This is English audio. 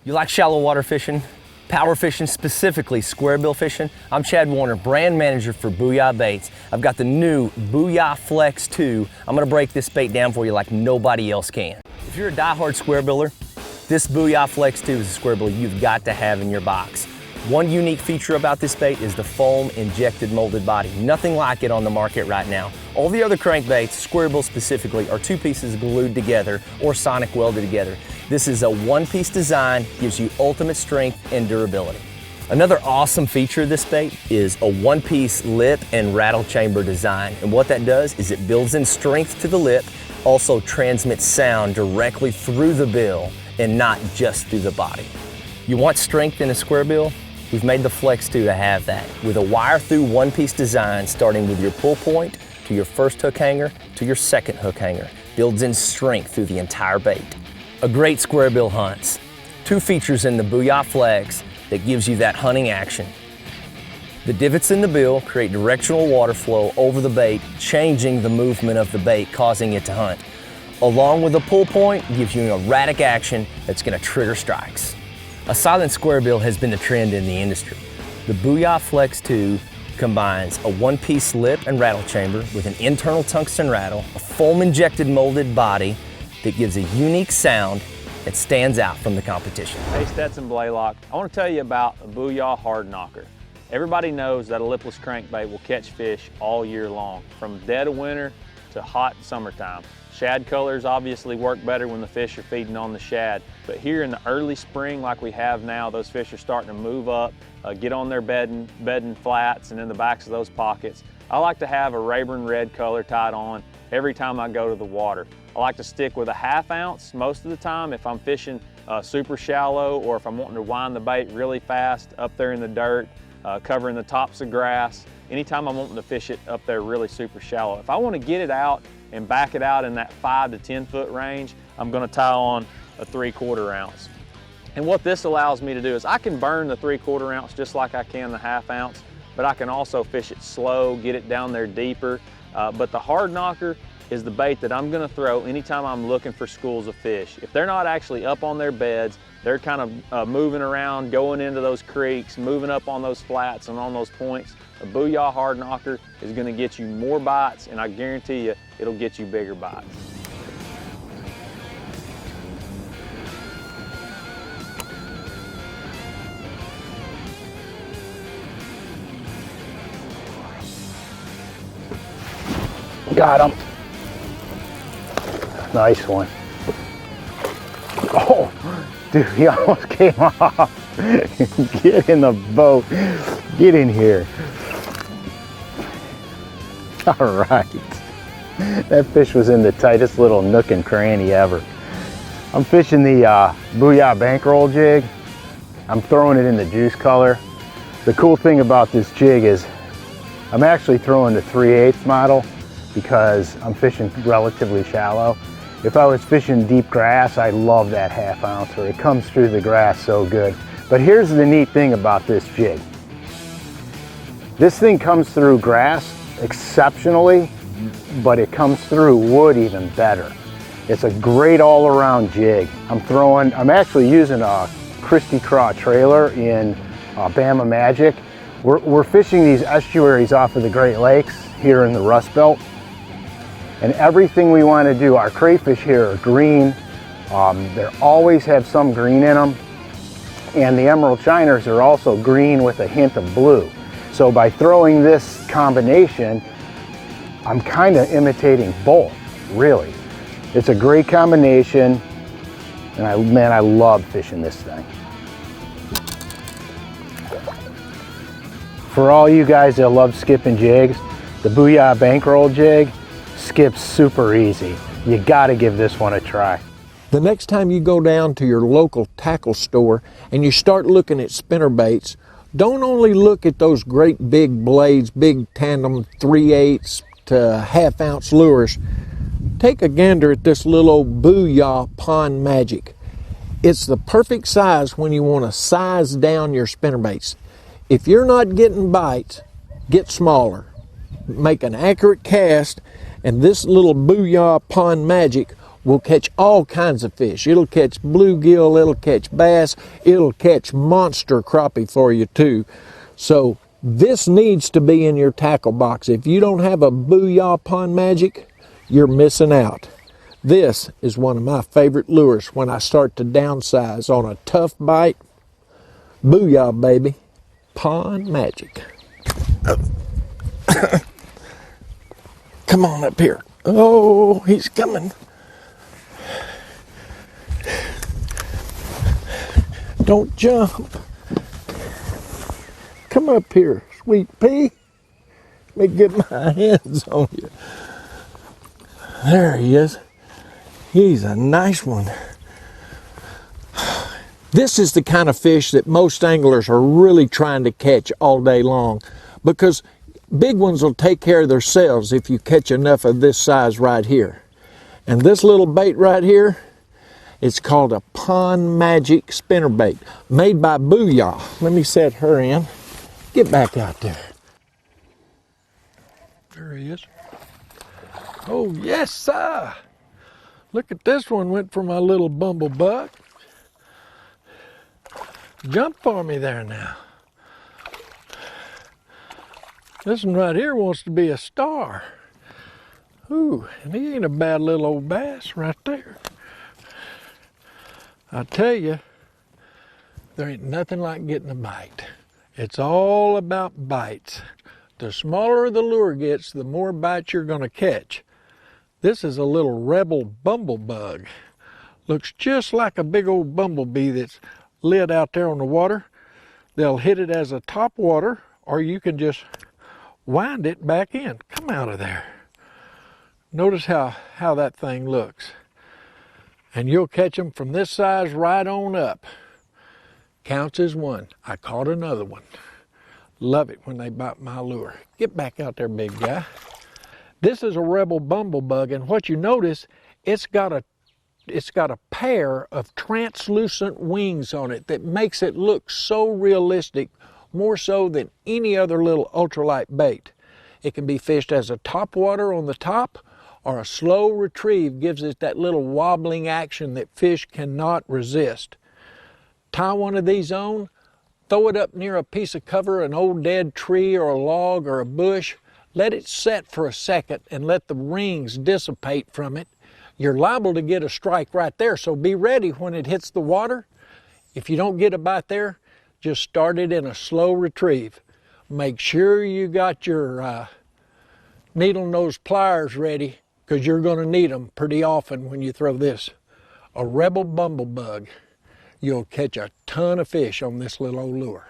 You like shallow water fishing? Power fishing, specifically square bill fishing? I'm Chad Warner, brand manager for Booyah Baits. I've got the new Booyah Flex 2. I'm gonna break this bait down for you like nobody else can. If you're a diehard square biller, this Booyah Flex 2 is a square bill you've got to have in your box. One unique feature about this bait is the foam injected molded body. Nothing like it on the market right now. All the other crankbaits, square bill specifically, are two pieces glued together or sonic welded together. This is a one-piece design, gives you ultimate strength and durability. Another awesome feature of this bait is a one-piece lip and rattle chamber design. And what that does is it builds in strength to the lip, also transmits sound directly through the bill and not just through the body. You want strength in a square bill? We've made the Flex 2 to have that, with a wire-through one-piece design starting with your pull point to your first hook hanger to your second hook hanger. Builds in strength through the entire bait. A great square bill hunts. Two features in the Booyah Flex that gives you that hunting action. The divots in the bill create directional water flow over the bait, changing the movement of the bait, causing it to hunt. Along with the pull point, gives you an erratic action that's gonna trigger strikes. A silent square bill has been the trend in the industry. The Booyah Flex 2 combines a one-piece lip and rattle chamber with an internal tungsten rattle, a foam-injected molded body that gives a unique sound that stands out from the competition. Hey, Stetson Blaylock. I want to tell you about a Booyah Hard Knocker. Everybody knows that a lipless crankbait will catch fish all year long, from dead of winter to hot summertime. Shad colors obviously work better when the fish are feeding on the shad, but here in the early spring like we have now, those fish are starting to move up, get on their bedding flats and in the backs of those pockets. I like to have a Rayburn red color tied on every time I go to the water. I like to stick with a 1/2 ounce most of the time if I'm fishing super shallow, or if I'm wanting to wind the bait really fast up there in the dirt, covering the tops of grass. Anytime I'm wanting to fish it up there really super shallow. If I want to get it out and back it out in that 5 to 10 foot range, I'm going to tie on a 3/4 ounce. And what this allows me to do is I can burn the 3/4 ounce just like I can the 1/2 ounce, but I can also fish it slow, get it down there deeper. But the Hard Knocker is the bait that I'm going to throw anytime I'm looking for schools of fish. If they're not actually up on their beds, they're kind of moving around, going into those creeks, moving up on those flats and on those points, a Booyah Hard Knocker is going to get you more bites, and I guarantee you it'll get you bigger bites. Got him. Nice one. Oh, dude, he almost came off. Get in the boat. Get in here. All right. That fish was in the tightest little nook and cranny ever. I'm fishing the Booyah Bankroll jig. I'm throwing it in the juice color. The cool thing about this jig is I'm actually throwing the 3/8 model because I'm fishing relatively shallow. If I was fishing deep grass, I love that 1/2 ounce, or it comes through the grass so good. But here's the neat thing about this jig. This thing comes through grass exceptionally, but it comes through wood even better. It's a great all-around jig. I'm actually using a Christy Craw trailer in Bama Magic. We're fishing these estuaries off of the Great Lakes here in the Rust Belt. And everything we want to do, our crayfish here are green. They always have some green in them. And the emerald shiners are also green with a hint of blue. So by throwing this combination, I'm kind of imitating both, really. It's a great combination, and man, I love fishing this thing. For all you guys that love skipping jigs, the Booyah Bankroll jig skips super easy. You gotta give this one a try. The next time you go down to your local tackle store and you start looking at spinner baits, don't only look at those great big blades, big tandem 3/8 to 1/2 ounce lures. Take a gander at this little old Booyah Pond Magic. It's the perfect size when you want to size down your spinner baits. If you're not getting bites, get smaller. Make an accurate cast, and this little Booyah Pond Magic will catch all kinds of fish. It'll catch bluegill, it'll catch bass, it'll catch monster crappie for you too. So this needs to be in your tackle box. If you don't have a Booyah Pond Magic, you're missing out. This is one of my favorite lures when I start to downsize on a tough bite. Booyah, baby. Pond Magic. Come on up here. Oh, he's coming. Don't jump. Come up here, sweet pea. Let me get my hands on you. There he is. He's a nice one. This is the kind of fish that most anglers are really trying to catch all day long, because big ones will take care of themselves if you catch enough of this size right here. And this little bait right here, it's called a Pond Magic spinnerbait, made by Booyah. Let me set her in. Get back out there. There he is. Oh, yes, sir. Look at this one, went for my little Bumble buck. Jump for me there now. This one right here wants to be a star. Ooh, and he ain't a bad little old bass right there. I tell you, there ain't nothing like getting a bite. It's all about bites. The smaller the lure gets, the more bites you're going to catch. This is a little rebel bumblebug. Looks just like a big old bumblebee that's lit out there on the water. They'll hit it as a top water, or you can just wind it back in. Come out of there. Notice how that thing looks. And you'll catch them from this size right on up. Counts as one. I caught another one. Love it when they bite my lure. Get back out there, big guy. This is a rebel bumblebug, and what you notice, it's got a pair of translucent wings on it that makes it look so realistic, more so than any other little ultralight bait. It can be fished as a topwater on the top, or a slow retrieve gives it that little wobbling action that fish cannot resist. Tie one of these on, throw it up near a piece of cover, an old dead tree or a log or a bush. Let it set for a second and let the rings dissipate from it. You're liable to get a strike right there, so be ready when it hits the water. If you don't get a bite there, just start it in a slow retrieve. Make sure you got your needle nose pliers ready, because you're going to need them pretty often when you throw this. A rebel bumblebug. You'll catch a ton of fish on this little old lure.